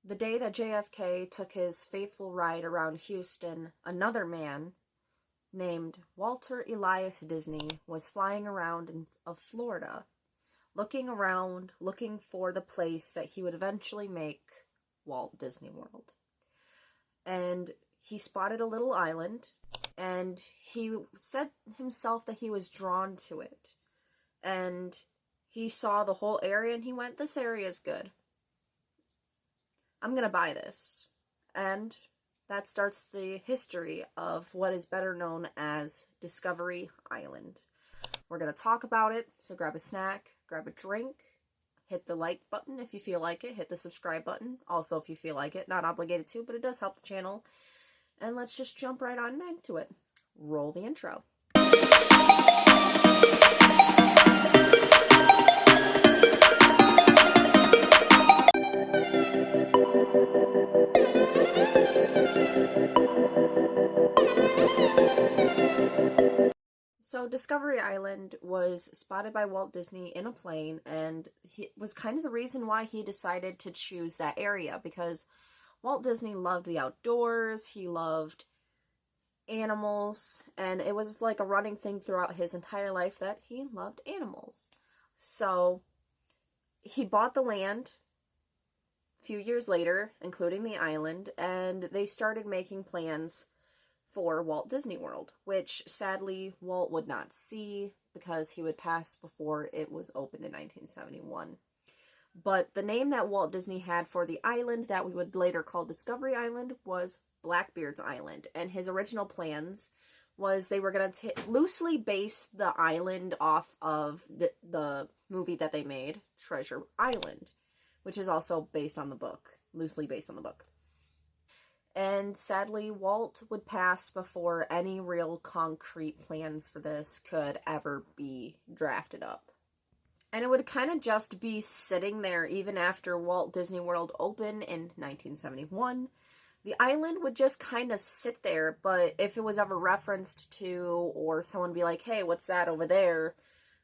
The day that JFK took his fateful ride around Houston, another man named Walter Elias Disney was flying around of Florida, looking around, looking for the place that he would eventually make Walt Disney World. And he spotted a little island, and he said himself that he was drawn to it. And he saw the whole area, and he went, "This area is good. I'm gonna buy this." And that starts the history of what is better known as Discovery Island. We're gonna talk about it, so grab a snack, grab a drink, hit the like button if you feel like it, hit the subscribe button, also if you feel like it, not obligated to, but it does help the channel. And let's just jump right on into it. Roll the intro. So Discovery Island was spotted by Walt Disney in a plane, and it was kind of the reason why he decided to choose that area, because Walt Disney loved the outdoors, he loved animals, and it was like a running thing throughout his entire life that he loved animals. So he bought the land a few years later, including the island, and they started making plans for Walt Disney World, which sadly Walt would not see because he would pass before it was opened in 1971. But the name that Walt Disney had for the island that we would later call Discovery Island was Blackbeard's Island, and his original plans was they were going to loosely base the island off of the movie that they made, Treasure Island, which is also based on the book, loosely based on the book. And sadly, Walt would pass before any real concrete plans for this could ever be drafted up. And it would kind of just be sitting there even after Walt Disney World opened in 1971. The island would just kind of sit there, but if it was ever referenced to, or someone would be like, "Hey, what's that over there?"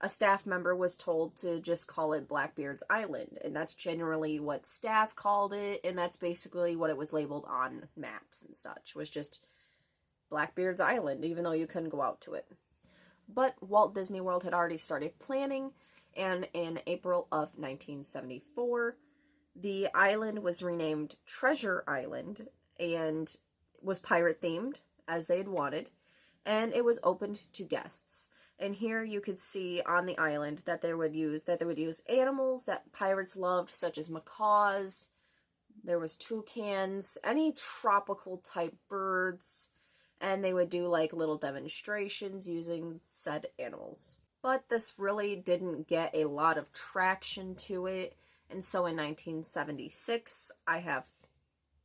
a staff member was told to just call it Blackbeard's Island, and that's generally what staff called it, and that's basically what it was labeled on maps and such, was just Blackbeard's Island, even though you couldn't go out to it. But Walt Disney World had already started planning, and in April of 1974, the island was renamed Treasure Island, and was pirate-themed, as they had wanted, and it was opened to guests. And here you could see on the island that they would use animals that pirates loved, such as macaws. There was toucans, any tropical type birds, and they would do like little demonstrations using said animals. But this really didn't get a lot of traction to it, and so in 1976, I have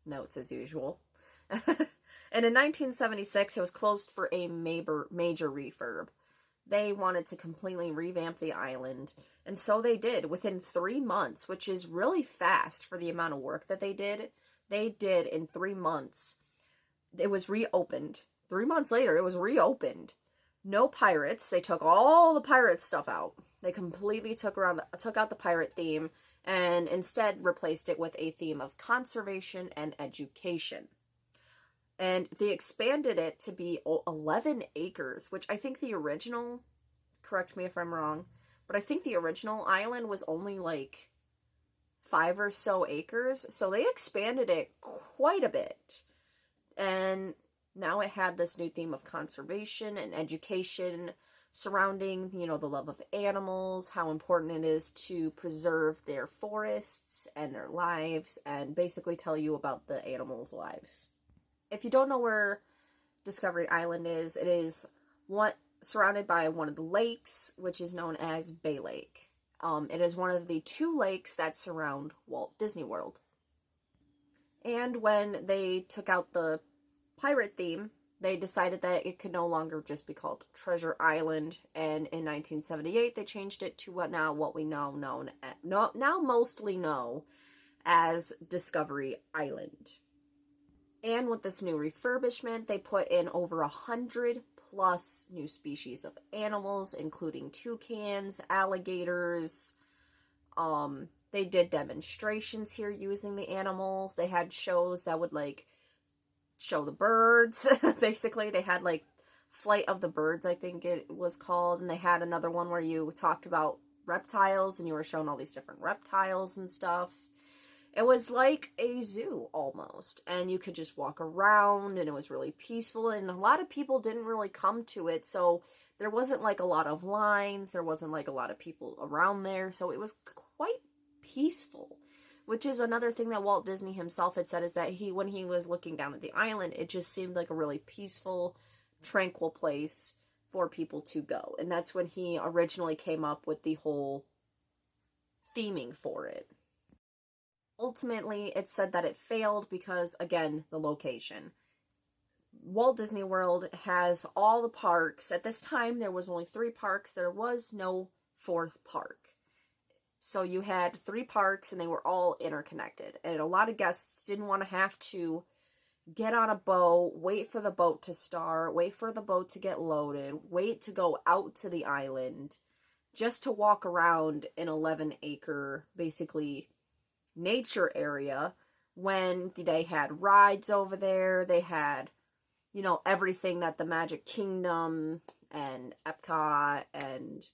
notes as usual. And in 1976, it was closed for a major refurb. They wanted to completely revamp the island, and so they did within 3 months, which is really fast for the amount of work that they did. They did in 3 months. It was reopened. 3 months later, it was reopened. No pirates. They took all the pirate stuff out. They completely took out the pirate theme and instead replaced it with a theme of conservation and education. And they expanded it to be 11 acres, which I think the original, correct me if I'm wrong, but I think the original island was only like 5 or so acres. So they expanded it quite a bit. And now it had this new theme of conservation and education surrounding, the love of animals, how important it is to preserve their forests and their lives, and basically tell you about the animals' lives. If you don't know where Discovery Island is, it is surrounded by one of the lakes, which is known as Bay Lake. It is one of the 2 lakes that surround Walt Disney World. And when they took out the pirate theme, they decided that it could no longer just be called Treasure Island, and in 1978 they changed it to what we now mostly know as Discovery Island. And with this new refurbishment, they put in over 100 plus new species of animals, including toucans, alligators, They did demonstrations here using the animals. They had shows that would, like, show the birds. Basically, they had, like, Flight of the Birds, I think it was called. And they had another one where you talked about reptiles and you were shown all these different reptiles and stuff. It was like a zoo almost, and you could just walk around, and it was really peaceful, and a lot of people didn't really come to it, so there wasn't like a lot of lines, there wasn't like a lot of people around there, so it was quite peaceful, which is another thing that Walt Disney himself had said, is that when he was looking down at the island, it just seemed like a really peaceful, tranquil place for people to go, and that's when he originally came up with the whole theming for it. Ultimately, it's said that it failed because, again, the location. Walt Disney World has all the parks. At this time, there was only 3 parks. There was no 4th park. So you had 3 parks, and they were all interconnected. And a lot of guests didn't want to have to get on a boat, wait for the boat to start, wait for the boat to get loaded, wait to go out to the island, just to walk around an 11-acre, basically, nature area, when they had rides over there. They had, you know, everything that the Magic Kingdom and Epcot and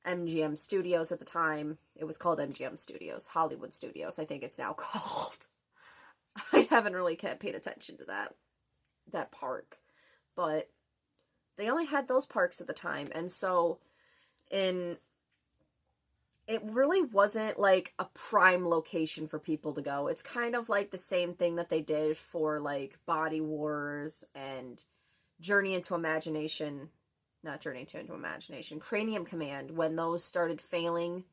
MGM Studios at the time, it was called MGM Studios, Hollywood Studios, I think it's now called. I haven't really paid attention to that park, but they only had those parks at the time, and so it really wasn't like a prime location for people to go. It's kind of like the same thing that they did for like Body Wars and Journey into Imagination, not Journey into Imagination, Cranium Command. When those started failing,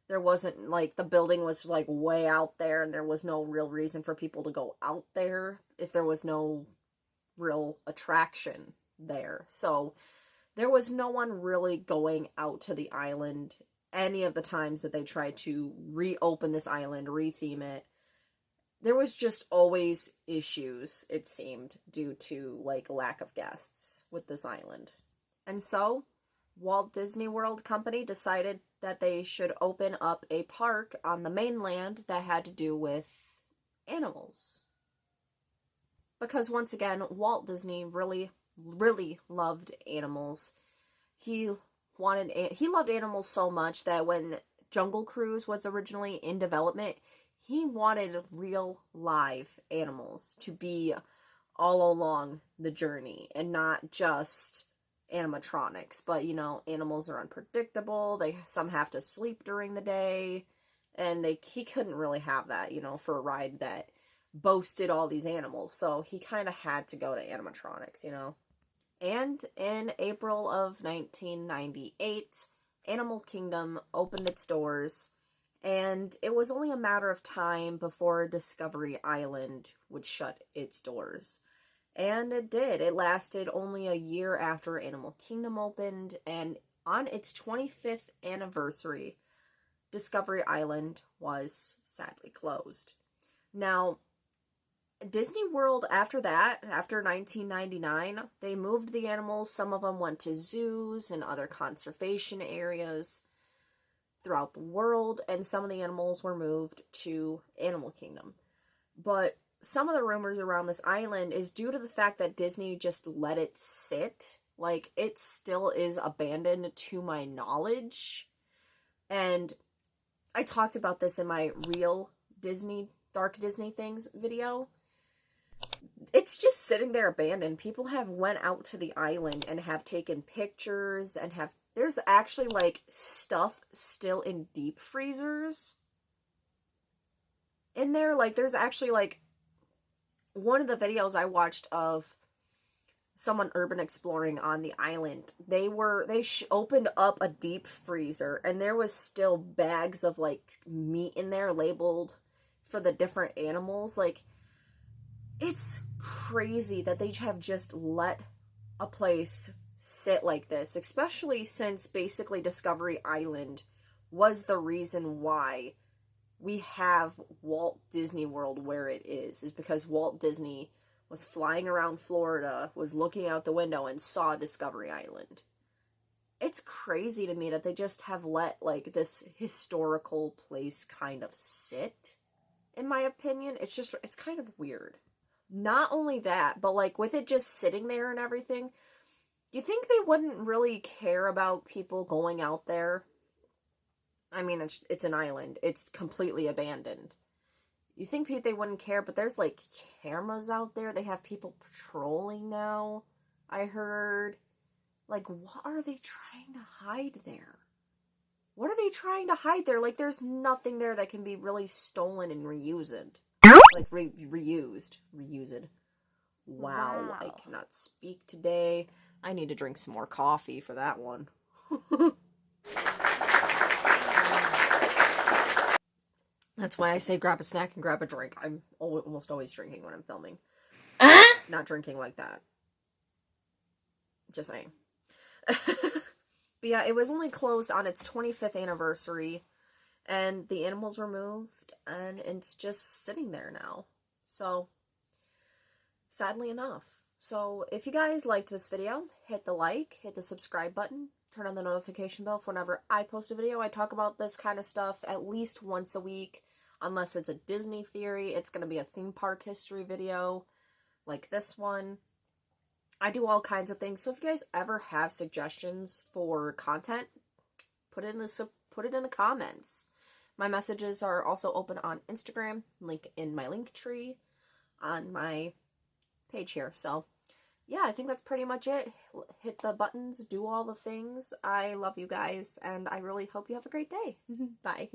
there wasn't, like, the building was like way out there, and there was no real reason for people to go out there if there was no real attraction there. So there was no one really going out to the island any of the times that they tried to reopen this island, retheme it. There was just always issues, it seemed, due to, like, lack of guests with this island. And so, Walt Disney World Company decided that they should open up a park on the mainland that had to do with animals. Because, once again, Walt Disney really, really loved animals. He loved animals so much that when Jungle Cruise was originally in development, he wanted real live animals to be all along the journey and not just animatronics. But, you know, animals are unpredictable. Some have to sleep during the day, and he couldn't really have that, you know, for a ride that boasted all these animals. So he kind of had to go to animatronics, you know. And in April of 1998, Animal Kingdom opened its doors, and it was only a matter of time before Discovery Island would shut its doors. And it did. It lasted only a year after Animal Kingdom opened, and on its 25th anniversary, Discovery Island was sadly closed. Now, Disney World, after that, after 1999, they moved the animals. Some of them went to zoos and other conservation areas throughout the world, and some of the animals were moved to Animal Kingdom. But some of the rumors around this island is due to the fact that Disney just let it sit. Like, it still is abandoned to my knowledge. And I talked about this in my Real Disney, Dark Disney Things video. It's just sitting there abandoned. People have went out to the island and have taken pictures and there's actually, like, stuff still in deep freezers in there. Like, there's actually, like, one of the videos I watched of someone urban exploring on the island, they opened up a deep freezer, and there was still bags of, like, meat in there labeled for the different animals. Like, it's crazy that they have just let a place sit like this, especially since basically Discovery Island was the reason why we have Walt Disney World where it is because Walt Disney was flying around Florida, was looking out the window, and saw Discovery Island. it's crazy to me that they just have let, like, this historical place kind of sit, in my opinion. It's kind of weird. Not only that, but, like, with it just sitting there and everything, you think they wouldn't really care about people going out there? I mean, it's an island. It's completely abandoned. You think they wouldn't care, but there's, like, cameras out there. They have people patrolling now, I heard. Like, what are they trying to hide there? What are they trying to hide there? Like, there's nothing there that can be really stolen and reused. Like, reused. Reused. Wow, I cannot speak today. I need to drink some more coffee for that one. That's why I say grab a snack and grab a drink. I'm almost always drinking when I'm filming. Not drinking like that. Just saying. But yeah, it was only closed on its 25th anniversary, and the animals were moved, and it's just sitting there now. So, sadly enough. So, if you guys liked this video, hit the like, hit the subscribe button, turn on the notification bell for whenever I post a video. I talk about this kind of stuff at least once a week, unless it's a Disney theory. It's going to be a theme park history video, like this one. I do all kinds of things, so if you guys ever have suggestions for content, put it in the comments. My messages are also open on Instagram, link in my link tree on my page here. So, yeah, I think that's pretty much it. Hit the buttons, do all the things. I love you guys, and I really hope you have a great day. Bye.